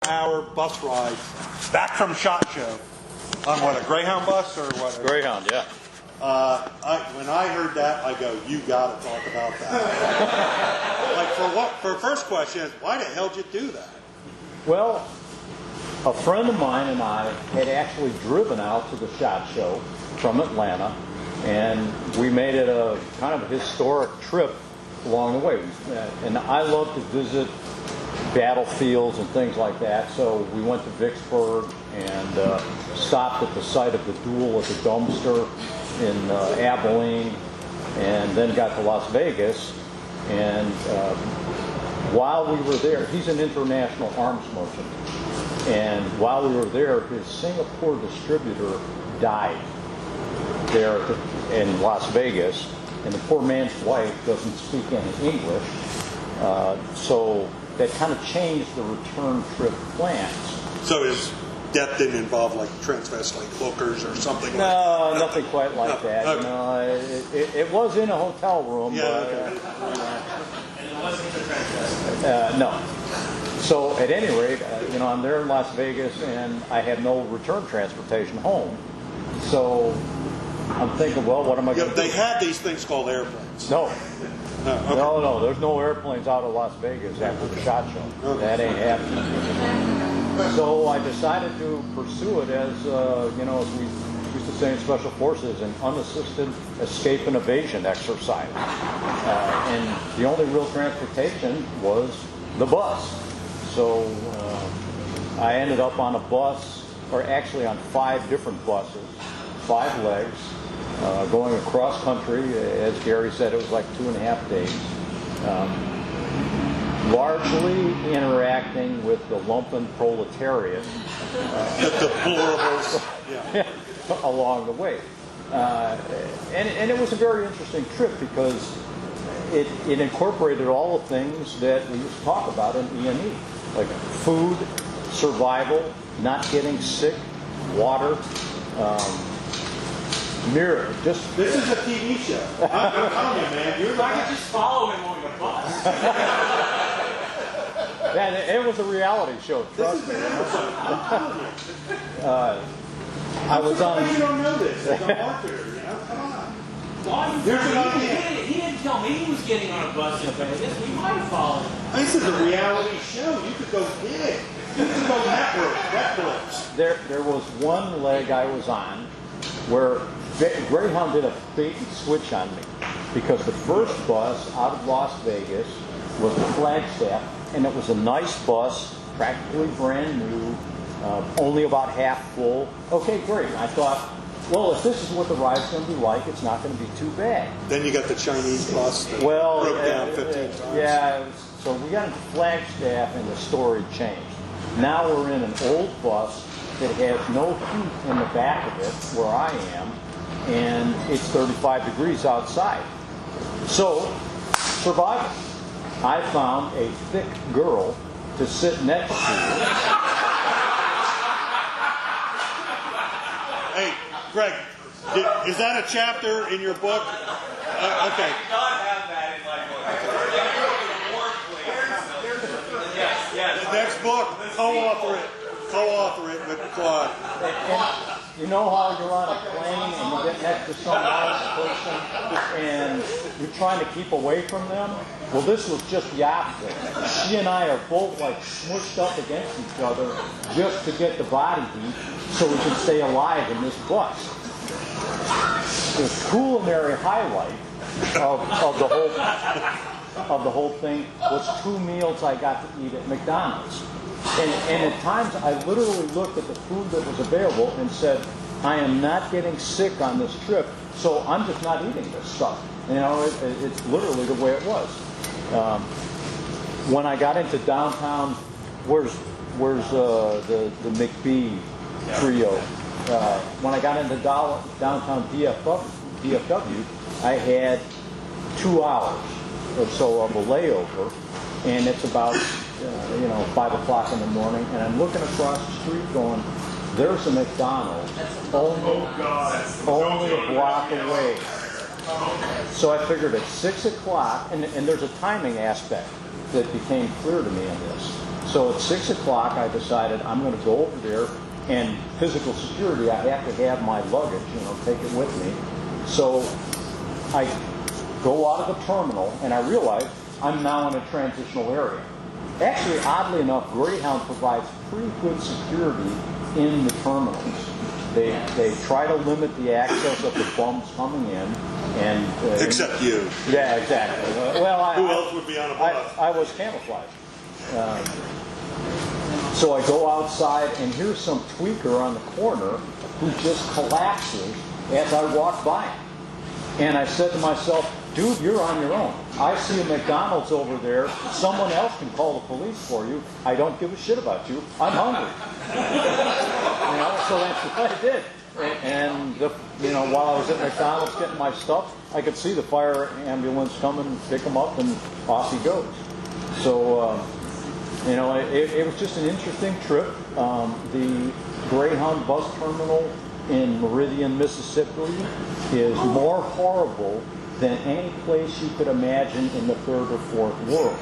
hour bus ride back from SHOT Show on what, a Greyhound bus or what? Greyhound, yeah. When I heard that, I go, you got to talk about that. For first question, why the hell did you do that? Well, a friend of mine and I had actually driven out to the SHOT Show from Atlanta, and we made it a kind of a historic trip along the way. And I love to visit battlefields and things like that, so we went to Vicksburg and stopped at the site of the duel at the Dumpster in Abilene, and then got to Las Vegas. And while we were there, he's an international arms merchant, and while we were there, his Singapore distributor died there in Las Vegas, and the poor man's wife doesn't speak any English, so that kind of changed the return trip plans. So his death didn't involve like transvestite hookers or something? No, nothing quite like that. Okay. You know, it was in a hotel room. Yeah, but, okay. And it wasn't the transvestite? No. So at any rate, I'm there in Las Vegas, and I have no return transportation home. So I'm thinking, well, what am I going to do? They had these things called airplanes. No. Okay. No, there's no airplanes out of Las Vegas after the SHOT Show. Okay. That ain't happening. So I decided to pursue it as, as we used to say in Special Forces, an unassisted escape and evasion exercise. And the only real transportation was the bus. So I ended up on a bus, or actually on 5 different buses, 5 legs, going across country. As Gary said, it was like 2.5 days. Largely interacting with the lumpen proletariat. The deplorables. Yeah. Along the way. And it was a very interesting trip because it incorporated all the things that we used to talk about in E&E, like food, survival, not getting sick, water, mirror. This is a TV show. I'm telling you, man. If I could just follow him on the bus. And it was a reality show. Trust me. I was on. You don't know this. As a marketer, come on. Why? Here's an idea. He didn't tell me he was getting on a bus in Vegas. We might have followed him. This is a reality show. You could go big. You could go Netflix. There was one leg I was on where Greyhound did a bait and switch on me, because the first bus out of Las Vegas was the Flagstaff, and it was a nice bus, practically brand new, only about half full. Okay, great. I thought, well, if this is what the ride's going to be like, it's not going to be too bad. Then you got the Chinese bus that broke down 15 times. Yeah, so we got into Flagstaff, and the story changed. Now we're in an old bus that has no heat in the back of it, where I am, and it's 35 degrees outside. So, survival. I found a thick girl to sit next to. Hey, Greg, is that a chapter in your book? Okay. I do not have that in my book. Yes. The next book, co-author it with Claude. And you know how you're on a plane and you get next to some nice person and you're trying to keep away from them? Well, this was just the opposite. She and I are both like smushed up against each other just to get the body heat so we can stay alive in this bus. The culinary highlight of the whole thing was 2 meals I got to eat at McDonald's. And at times I literally looked at the food that was available and said, I am not getting sick on this trip, so I'm just not eating this stuff. It's literally the way it was. When I got into downtown, where's the McBee trio? When I got into downtown DFW, I had 2 hours or so of a layover, and it's about 5 o'clock in the morning, and I'm looking across the street going, there's a McDonald's only a block away. So I figured at 6 o'clock, and there's a timing aspect that became clear to me in this. So at 6 o'clock, I decided I'm going to go over there, and physical security, I have to have my luggage, take it with me. So I go out of the terminal, and I realize I'm now in a transitional area. Actually, oddly enough, Greyhound provides pretty good security in the terminals. They try to limit the access of the bums coming in, and Except you. yeah, exactly. Who else would be on a bus? I was camouflaged. So I go outside, and here's some tweaker on the corner who just collapses as I walk by him. And I said to myself, dude, you're on your own. I see a McDonald's over there. Someone else can call the police for you. I don't give a shit about you. I'm hungry. So that's what I did. And while I was at McDonald's getting my stuff, I could see the fire ambulance come and pick him up, and off he goes. So, it was just an interesting trip. The Greyhound bus terminal in Meridian, Mississippi is more horrible than any place you could imagine in the third or fourth world.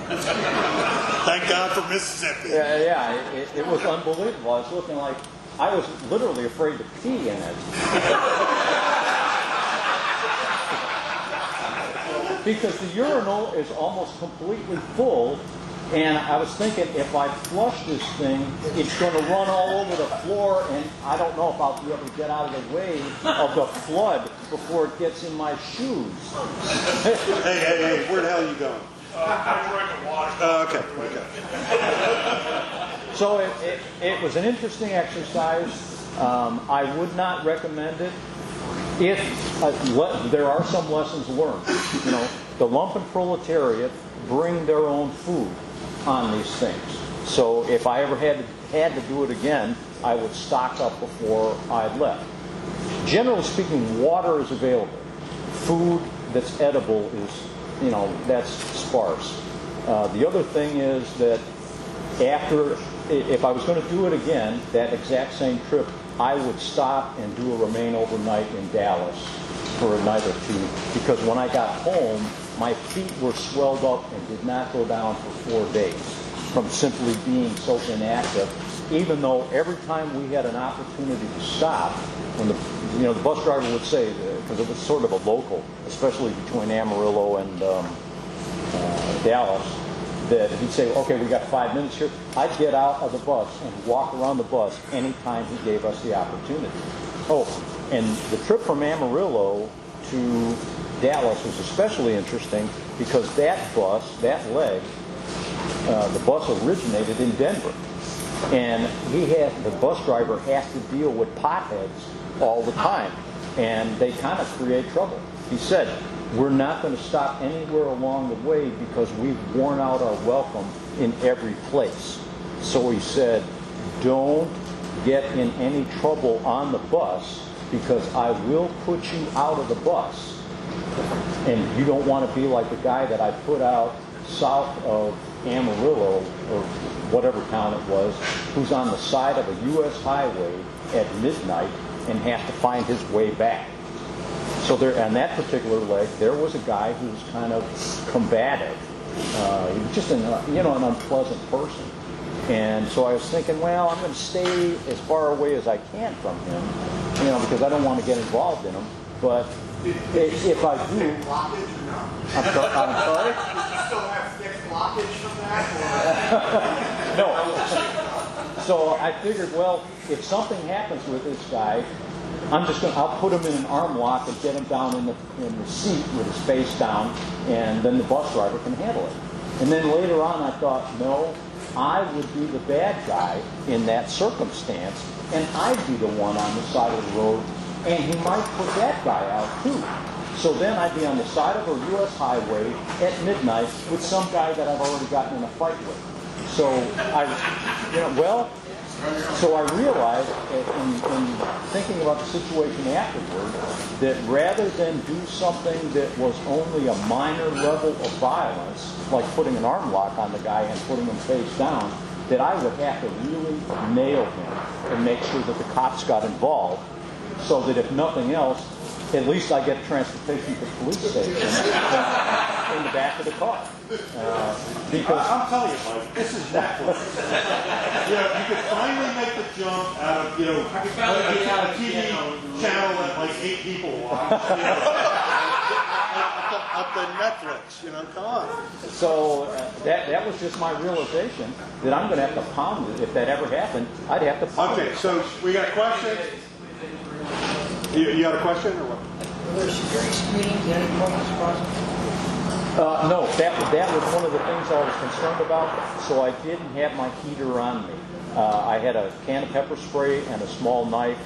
Thank God for Mississippi. Yeah, it was unbelievable. I was looking like, I was literally afraid to pee in it. Because the urinal is almost completely full, and I was thinking, if I flush this thing, it's going to run all over the floor, and I don't know if I'll be able to get out of the way of the flood before it gets in my shoes. Hey, where the hell are you going? I'm drinking water. Okay. So it was an interesting exercise. I would not recommend it. If there are some lessons learned. The lumpen proletariat bring their own food on these things. So if I ever had to do it again, I would stock up before I left. Generally speaking, water is available. Food that's edible is, that's sparse. The other thing is that if I was going to do it again, that exact same trip, I would stop and do a remain overnight in Dallas for a night or two, because when I got home, my feet were swelled up and did not go down for 4 days from simply being so inactive, even though every time we had an opportunity to stop, when the bus driver would say, because it was sort of a local, especially between Amarillo and Dallas, that he'd say, okay, we got 5 minutes here. I'd get out of the bus and walk around the bus anytime he gave us the opportunity. Oh, and the trip from Amarillo to Dallas was especially interesting because that leg, the bus originated in Denver. And the bus driver has to deal with potheads all the time. And they kind of create trouble. He said, we're not going to stop anywhere along the way because we've worn out our welcome in every place. So he said, don't get in any trouble on the bus because I will put you out of the bus. And you don't want to be like the guy that I put out south of Amarillo, or whatever town it was, who's on the side of a U.S. highway at midnight and has to find his way back. So there, on that particular leg, there was a guy who was kind of combative. He was just an unpleasant person. And so I was thinking, well, I'm going to stay as far away as I can from him, because I don't want to get involved in him. But if I do, Blockage or no? I'm sorry. Did you still have fixed blockage from that? No. So I figured, well, if something happens with this guy, I'll put him in an arm lock and get him down in the seat with his face down, and then the bus driver can handle it. And then later on I thought, no, I would be the bad guy in that circumstance, and I'd be the one on the side of the road, and he might put that guy out too. So then I'd be on the side of a U.S. highway at midnight with some guy that I've already gotten in a fight with. So So I realized in thinking about the situation afterward that rather than do something that was only a minor level of violence, like putting an arm lock on the guy and putting him face down, that I would have to really nail him and make sure that the cops got involved, so that if nothing else, at least I get transportation to the police station in the back of the car. Because I'm telling you, Mike, this is Netflix. Yeah, you could finally make the jump out of, a TV channel that like 8 people watch. Up to Netflix, come on. So that was just my realization that I'm going to have to pound it. If that ever happened, I'd have to pound Okay, it. so we got questions? You got a question or what? Were there security screenings, any questions for us? No, that was one of the things I was concerned about, so I didn't have my heater on me. I had a can of pepper spray and a small knife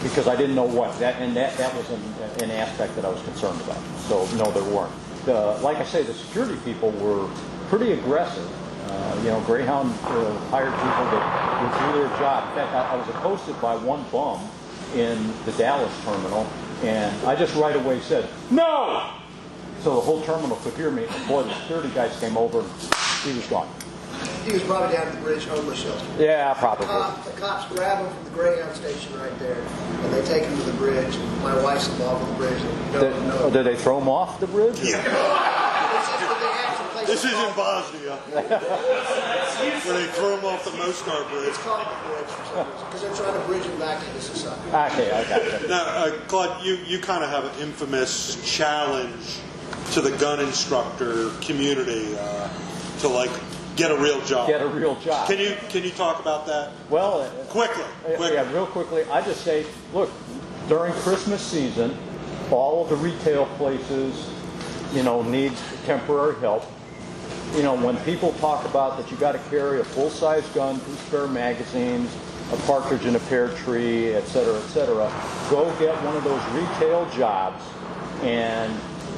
because I didn't know what. That was an aspect that I was concerned about. So, no, there weren't. Like I say, the security people were pretty aggressive. Greyhound hired people that would do their job. In fact, I was accosted by one bum in the Dallas terminal, and I just right away said, "No!" So the whole terminal could hear me. And boy, the security guys came over, and he was gone. He was probably down at the bridge homeless shelter. Yeah, probably. The cops grab him from the Greyhound station right there, and they take him to the bridge. And my wife's involved with the bridge. And no. Did they throw him off the bridge? Yeah. This is in Bosnia, where they threw him off the Mostar Bridge. It's called the bridge for some reason, because they're trying to bridge him back into society. Okay, I got you. Now, Claude, you kind of have an infamous challenge to the gun instructor community to get a real job. Get a real job. Can you talk about that? Well, Quickly. Yeah, real quickly. I just say, look, during Christmas season, all of the retail places, need temporary help. When people talk about that you got to carry a full-size gun, 2 spare magazines, a partridge in a pear tree, et cetera, go get one of those retail jobs and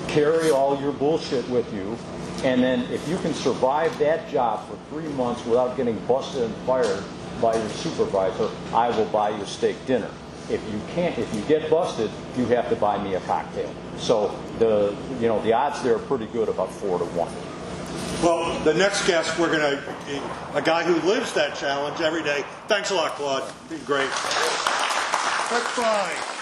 carry all your bullshit with you. And then if you can survive that job for 3 months without getting busted and fired by your supervisor, I will buy you steak dinner. If you can't, if you get busted, you have to buy me a cocktail. So the odds there are pretty good, about 4 to 1. Well, the next guest, we're going to, a guy who lives that challenge every day. Thanks a lot, Claude. You're great. That's fine.